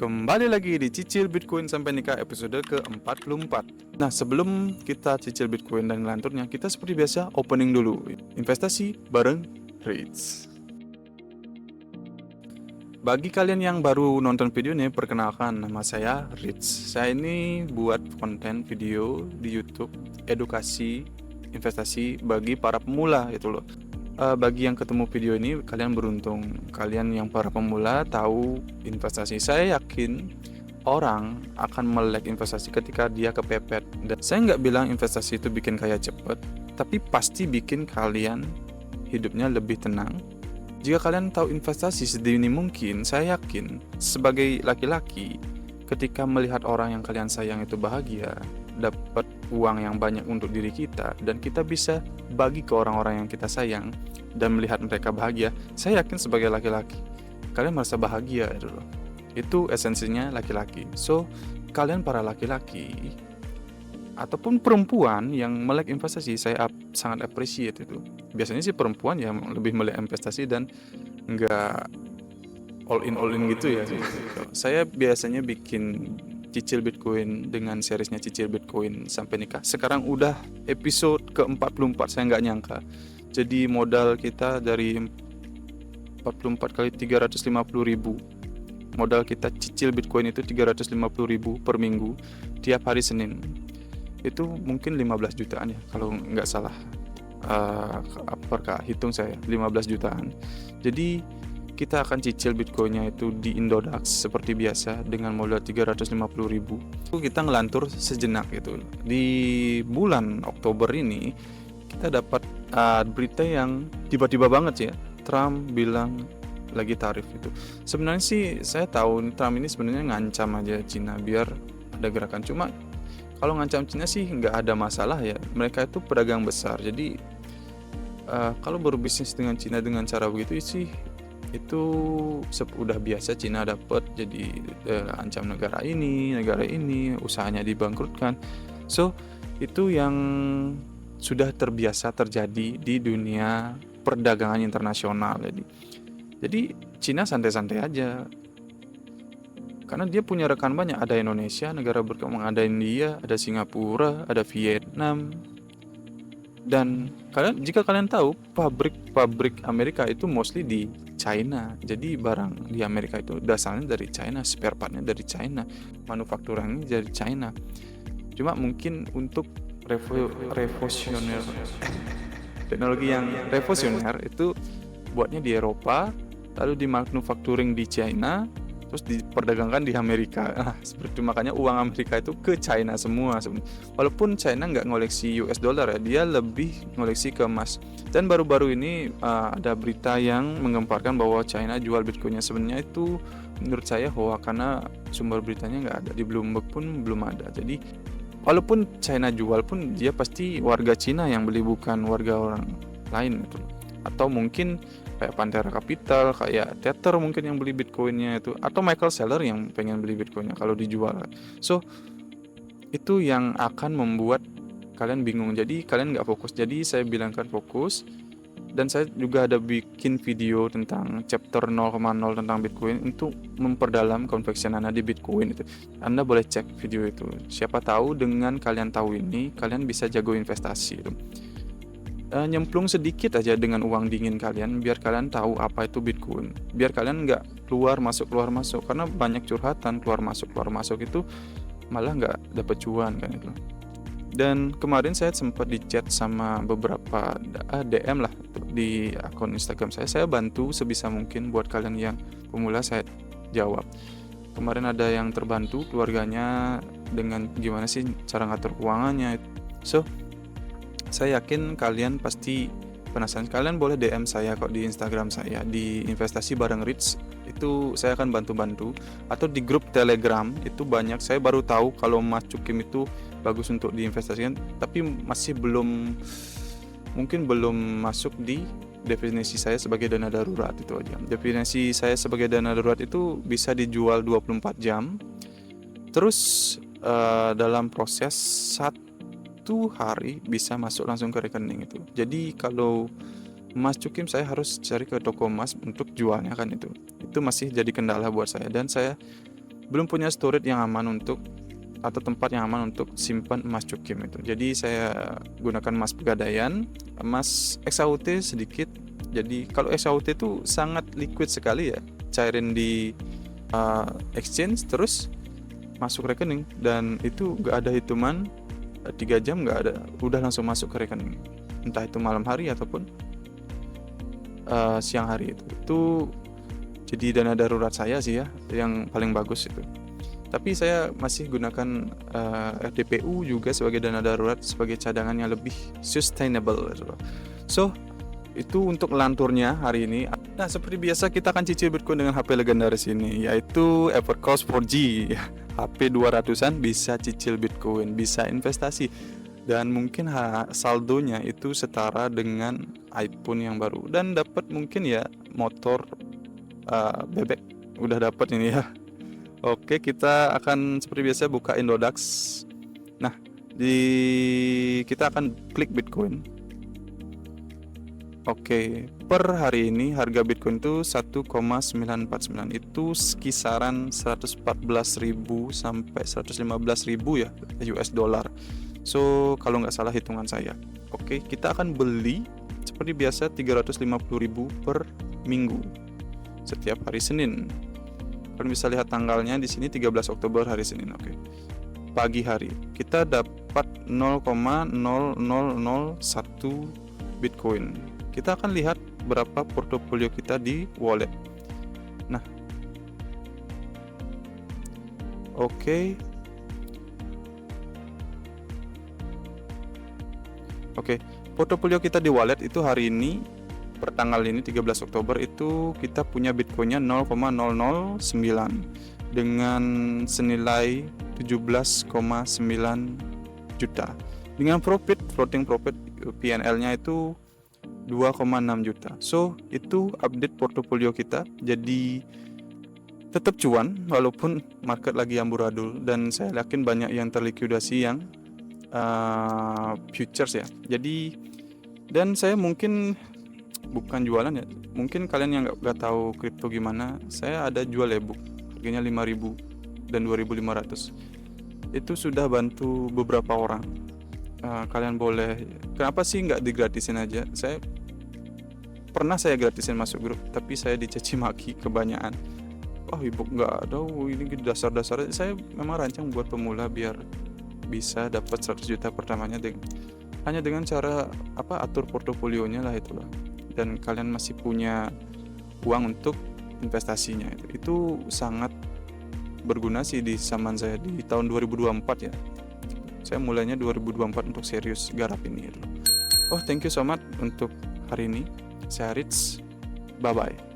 Kembali lagi di Cicil Bitcoin sampai nikah episode ke-44. Nah, sebelum kita cicil Bitcoin dan ngelanturnya, kita seperti biasa opening dulu. Investasi bareng REITs. Bagi kalian yang baru nonton video ini, perkenalkan, nama saya Rich. Saya ini buat konten video di YouTube edukasi investasi bagi para pemula gitu loh. Bagi yang ketemu video ini, kalian beruntung. Kalian yang para pemula tahu investasi. Saya yakin orang akan melek investasi ketika dia kepepet. Dan saya nggak bilang investasi itu bikin kaya cepet, tapi pasti bikin kalian hidupnya lebih tenang. Jika kalian tahu investasi sedini mungkin, saya yakin sebagai laki-laki, ketika melihat orang yang kalian sayang itu bahagia, dapat uang yang banyak untuk diri kita, dan kita bisa bagi ke orang-orang yang kita sayang dan melihat mereka bahagia, saya yakin sebagai laki-laki kalian merasa bahagia gitu loh. Itu esensinya laki-laki. So, kalian para laki-laki ataupun perempuan yang melek investasi, saya sangat appreciate itu. Biasanya sih perempuan yang lebih melek investasi dan nggak all in gitu ya. Saya biasanya bikin cicil Bitcoin dengan seriesnya cicil Bitcoin sampai nikah. Sekarang udah episode ke-44, saya nggak nyangka. Jadi modal kita dari 44 kali 350.000. Modal kita cicil Bitcoin itu 350.000 per minggu tiap hari Senin. Itu mungkin 15 jutaan ya kalau nggak salah. Hitung saya 15 jutaan. Jadi kita akan cicil Bitcoinnya itu di Indodax seperti biasa dengan modal 350.000. Kita ngelantur sejenak gitu. Di bulan Oktober ini kita dapat berita yang tiba-tiba banget ya. Trump bilang lagi tarif itu. Sebenarnya sih saya tahu Trump ini sebenarnya ngancam aja Cina biar ada gerakan. Cuma kalau ngancam Cina sih nggak ada masalah ya. Mereka itu pedagang besar. Jadi kalau berbisnis dengan Cina dengan cara begitu sih itu udah biasa. Cina dapat jadi ancam negara ini, usahanya dibangkrutkan. So itu yang sudah terbiasa terjadi di dunia perdagangan internasional. Jadi Cina santai-santai aja karena dia punya rekan banyak. Ada Indonesia, negara berkembang, ada India, ada Singapura, ada Vietnam. Dan jika kalian tahu, pabrik Amerika itu mostly di China. Jadi barang di Amerika itu dasarnya dari China, spare partnya dari China, manufakturnya dari China. Cuma mungkin untuk revolusioner teknologi yang revolusioner itu buatnya di Eropa, lalu dimanufacturing di China, terus diperdagangkan di Amerika. Seperti makanya uang Amerika itu ke China semua. Walaupun China nggak ngoleksi US dollar ya, dia lebih ngoleksi ke emas. Dan baru-baru ini ada berita yang menggemparkan bahwa China jual Bitcoinnya. Sebenarnya itu menurut saya hoax karena sumber beritanya nggak ada, di Bloomberg pun belum ada. Jadi walaupun China jual pun dia pasti warga Cina yang beli, bukan warga orang lain gitu. Atau mungkin kayak Pantera Capital, kayak Tether mungkin yang beli Bitcoinnya itu, atau Michael Saylor yang pengen beli Bitcoinnya kalau dijual. So itu yang akan membuat kalian bingung. Jadi kalian nggak fokus. Jadi saya bilangkan fokus. Dan saya juga ada bikin video tentang chapter 0,0 tentang Bitcoin untuk memperdalam konveksionana di Bitcoin itu. Anda boleh cek video itu. Siapa tahu dengan kalian tahu ini, kalian bisa jago investasi itu. Nyemplung sedikit aja dengan uang dingin kalian biar kalian tahu apa itu Bitcoin. Biar kalian nggak keluar masuk karena banyak curhatan keluar masuk itu malah nggak dapet cuan kan itu. Dan kemarin saya sempat di chat sama beberapa DM lah di akun Instagram saya bantu sebisa mungkin buat kalian yang pemula, saya jawab. Kemarin ada yang terbantu keluarganya dengan gimana sih cara ngatur keuangannya. So saya yakin kalian pasti penasaran. Kalian boleh DM saya kok di Instagram saya di investasi bareng Rich, itu saya akan bantu-bantu. Atau di grup Telegram itu banyak. Saya baru tahu kalau Mas Cukim itu bagus untuk diinvestasikan, tapi masih belum masuk di definisi saya sebagai dana darurat. Itu aja. Definisi saya sebagai dana darurat itu bisa dijual 24 jam. Terus dalam proses 1 hari bisa masuk langsung ke rekening itu. Jadi kalau Mas Cukim saya harus cari ke toko emas untuk jualnya kan itu masih jadi kendala buat saya. Dan saya belum punya storage yang aman untuk atau tempat yang aman untuk simpan emas cukim itu. Jadi saya gunakan emas Pegadaian, emas XAUT sedikit. Jadi kalau XAUT itu sangat liquid sekali ya, cairin di exchange terus masuk rekening, dan itu gak ada hitungan 3 jam, gak ada, udah langsung masuk ke rekening, entah itu malam hari ataupun siang hari. Itu jadi dana darurat saya sih ya, yang paling bagus itu. Tapi saya masih gunakan RDPU juga sebagai dana darurat, sebagai cadangan yang lebih sustainable gitu. So itu untuk lanturnya hari ini. Nah, seperti biasa kita akan cicil Bitcoin dengan HP legendaris ini, yaitu Evercost 4G. HP 200-an bisa cicil Bitcoin, bisa investasi, dan mungkin saldonya itu setara dengan iPhone yang baru, dan dapat mungkin ya motor bebek udah dapat ini ya. Oke, kita akan seperti biasa buka Indodax. Nah, kita akan klik Bitcoin. Oke, per hari ini harga Bitcoin itu 1,949, itu kisaran 114.000 sampai 115.000 ya US dollar. So kalau nggak salah hitungan saya. Oke, kita akan beli seperti biasa 350.000 per minggu setiap hari Senin. Kalian bisa lihat tanggalnya di sini, 13 Oktober hari Senin. Oke. Pagi hari kita dapat 0,0001 Bitcoin. Kita akan lihat berapa portofolio kita di wallet. Nah, oke. Portofolio kita di wallet itu hari ini, per tanggal ini 13 Oktober itu kita punya Bitcoinnya 0,009 dengan senilai 17,9 juta. Dengan floating profit PNL-nya itu 2,6 juta. So itu update portofolio kita. Jadi tetap cuan walaupun market lagi amburadul, dan saya yakin banyak yang terlikuidasi yang futures ya. Jadi, dan saya mungkin bukan jualan ya, mungkin kalian yang nggak tahu kripto gimana, saya ada jual ebook harganya 5.000 dan 2.500. Itu sudah bantu beberapa orang. Kalian boleh, kenapa sih nggak digratisin aja? Saya gratisin masuk grup, tapi saya dicaci maki kebanyakan. Ebook nggak ada, ini dasar-dasar. Saya memang rancang buat pemula biar bisa dapat 100 juta pertamanya hanya dengan cara atur portofolionya lah, itulah. Dan kalian masih punya uang untuk investasinya, itu sangat berguna sih di zaman saya di tahun 2024 ya. Saya mulainya 2024 untuk serius garap ini. Thank you so much untuk hari ini. Saya Rich, bye bye.